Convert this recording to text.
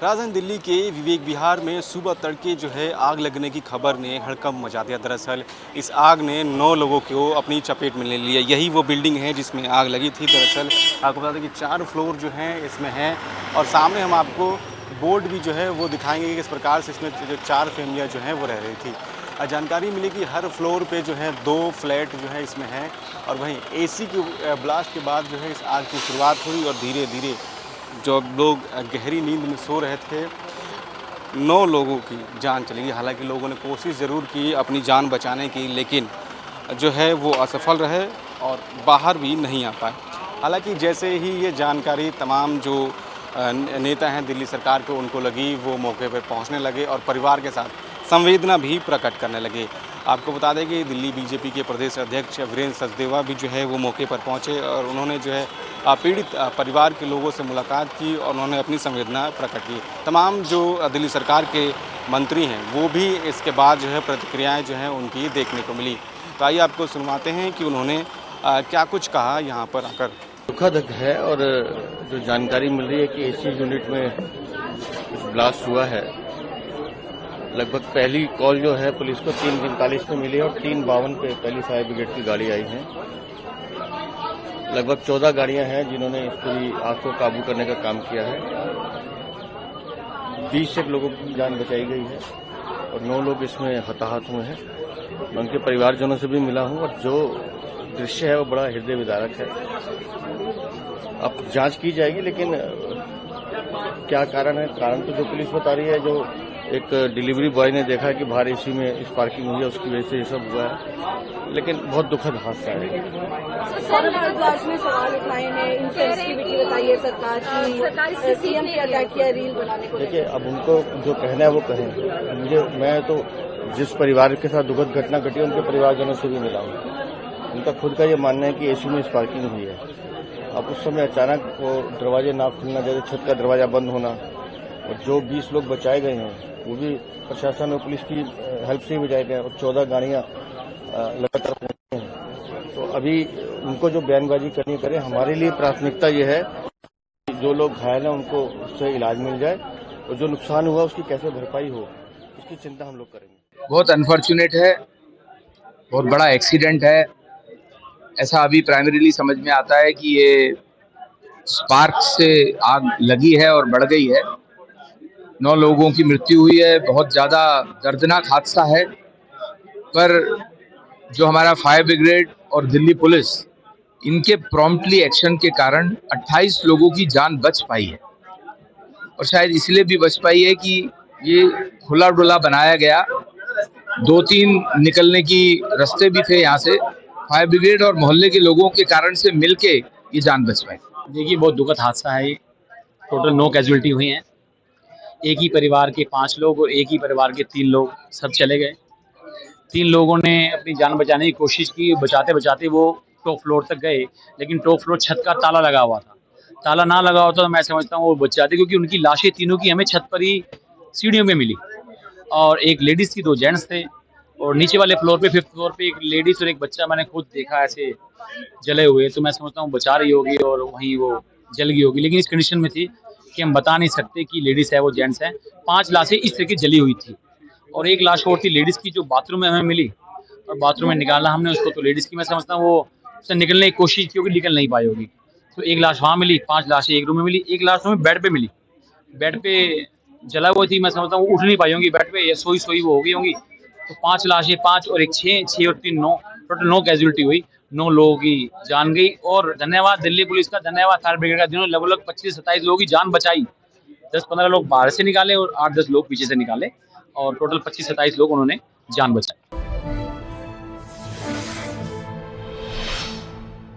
राजधानी दिल्ली के विवेक विहार में सुबह तड़के जो है आग लगने की खबर ने हड़कंप मचा दिया। दरअसल इस आग ने 9 लोगों को अपनी चपेट में ले लिया। यही वो बिल्डिंग है जिसमें आग लगी थी। दरअसल आपको बता दें कि 4 फ्लोर जो हैं इसमें हैं और सामने हम आपको बोर्ड भी जो है वो दिखाएंगे कि किस प्रकार से इसमें जो 4 फैमिलियाँ जो हैं वो रह रही थी। जानकारी मिली कि हर फ्लोर पे जो है 2 फ्लैट जो है इसमें हैं और वहीं एसी की ब्लास्ट के बाद जो है इस आग की शुरुआत हुई और धीरे धीरे जो लोग गहरी नींद में सो रहे थे 9 लोगों की जान चली गई। हालांकि लोगों ने कोशिश ज़रूर की अपनी जान बचाने की, लेकिन जो है वो असफल रहे और बाहर भी नहीं आ पाए। हालांकि जैसे ही ये जानकारी तमाम जो नेता हैं दिल्ली सरकार के उनको लगी, वो मौके पर पहुंचने लगे और परिवार के साथ संवेदना भी प्रकट करने लगे। आपको बता दें कि दिल्ली बीजेपी के प्रदेश अध्यक्ष वीरेंद्र सचदेवा भी जो है वो मौके पर पहुंचे और उन्होंने जो है पीड़ित परिवार के लोगों से मुलाकात की और उन्होंने अपनी संवेदना प्रकट की। तमाम जो दिल्ली सरकार के मंत्री हैं वो भी इसके बाद जो है प्रतिक्रियाएं जो हैं उनकी देखने को मिली। तो आइए आपको सुनवाते हैं कि उन्होंने क्या कुछ कहा यहाँ पर आकर। दुखद है और जो जानकारी मिल रही है कि एसी यूनिट में ब्लास्ट हुआ है। लगभग पहली कॉल जो है पुलिस को 3:45 पे मिली और 3:52 पे पहली फायर ब्रिगेड की गाड़ी आई है। लगभग 14 गाड़ियां हैं जिन्होंने इस पूरी आग को काबू करने का काम किया है। 20 से लोगों की जान बचाई गई है और 9 लोग इसमें हताहत हुए हैं। मैं उनके परिवारजनों से भी मिला हूं और जो दृश्य है वो बड़ा हृदय विदारक है। अब जांच की जाएगी, लेकिन क्या कारण है, कारण तो जो पुलिस बता रही है, जो एक डिलीवरी बॉय ने देखा कि बाहर एसी में स्पार्किंग हुई है उसकी वजह से ये सब हुआ है, लेकिन बहुत दुखद हादसा है। सर, भारद्वाज ने सवाल उठाए हैं, इनसेंसिटिविटी बताई है सरकार की, सीएम ने अटैक किया रील बनाने को। देखिए, अब उनको जो कहना है वो कहें। मैं तो जिस परिवार के साथ दुखद घटना घटी उनके परिवारजनों से भी मिला हूँ। उनका खुद का ये मानना है कि एसी में स्पार्किंग हुई है। अब उस समय अचानक वो दरवाजे ना खुलना, जैसे छत का दरवाजा बंद होना, और जो 20 लोग बचाए गए हैं वो भी प्रशासन और पुलिस की हेल्प से ही बचाए गए और 14 गाड़ियां लगातार पहुंची हैं। तो अभी उनको जो बयानबाजी करनी करे, हमारे लिए प्राथमिकता ये है कि जो लोग घायल हैं उनको उससे इलाज मिल जाए और जो नुकसान हुआ उसकी कैसे भरपाई हो, इसकी चिंता हम लोग करेंगे। बहुत अनफॉर्चुनेट है, बहुत बड़ा एक्सीडेंट है। ऐसा अभी प्राइमरीली समझ में आता है कि ये स्पार्क से आग लगी है और बढ़ गई है। 9 लोगों की मृत्यु हुई है। बहुत ज़्यादा दर्दनाक हादसा है, पर जो हमारा फायर ब्रिगेड और दिल्ली पुलिस, इनके प्रॉम्प्टली एक्शन के कारण 28 लोगों की जान बच पाई है। और शायद इसलिए भी बच पाई है कि ये खुला डुला बनाया गया। 2-3 निकलने की रास्ते भी थे यहाँ से। फायर ब्रिगेड और मोहल्ले के लोगों के कारण से मिलके ये जान बच पाई। देखिए, बहुत दुखद हादसा है ये। टोटल 9 कैजुअलिटी हुई हैं। एक ही परिवार के 5 लोग और एक ही परिवार के 3 लोग सब चले गए। 3 लोगों ने अपनी जान बचाने की कोशिश की। बचाते बचाते वो टॉप फ्लोर तक गए, लेकिन टॉप फ्लोर छत का ताला लगा हुआ था। ताला ना लगा होता तो मैं समझता हूँ वो बच जाते, क्योंकि उनकी लाशें तीनों की हमें छत पर ही सीढ़ियों में मिली। और एक लेडीज़ थी, 2 जेंट्स थे। और नीचे वाले फ्लोर पे 5th फ्लोर पे एक लेडीज़ और एक बच्चा मैंने खुद देखा ऐसे जले हुए। तो मैं समझता हूँ बचा रही होगी और वहीं वो जल गई होगी, लेकिन इस कंडीशन में थी कि हम बता नहीं सकते कि लेडीज़ है वो जेंट्स है। 5 लाशें इस तरह की जली हुई थी और एक लाश और थी लेडीज़ की जो बाथरूम में हमें मिली और बाथरूम में निकाला हमने उसको। तो लेडीज़ की मैं समझता हूँ वो उससे निकलने की कोशिश की होगी, निकल नहीं पाई होगी। तो एक लाश वहाँ मिली, 5 लाशें एक रूम में मिली। एक लाश हमें बेड पे मिली, बेड पे जला हुई थी। मैं समझता हूँ उठ नहीं पाई होंगी बेड पे, या सोई वो हो गई होंगी। तो 5 लाशें, 5 और एक 6 और 3 9, टोटल 9 कैजुअलिटी हुई। 9 लोगों की जान गई। और धन्यवाद दिल्ली पुलिस का, धन्यवाद फायर ब्रिगेड का, जिन्होंने लगभग 25 से 27 लोगों की जान बचाई। 10-15 लोग बाहर से निकाले और 8-10 लोग पीछे से निकाले और टोटल 25 से 27 लोग उन्होंने जान बचाई।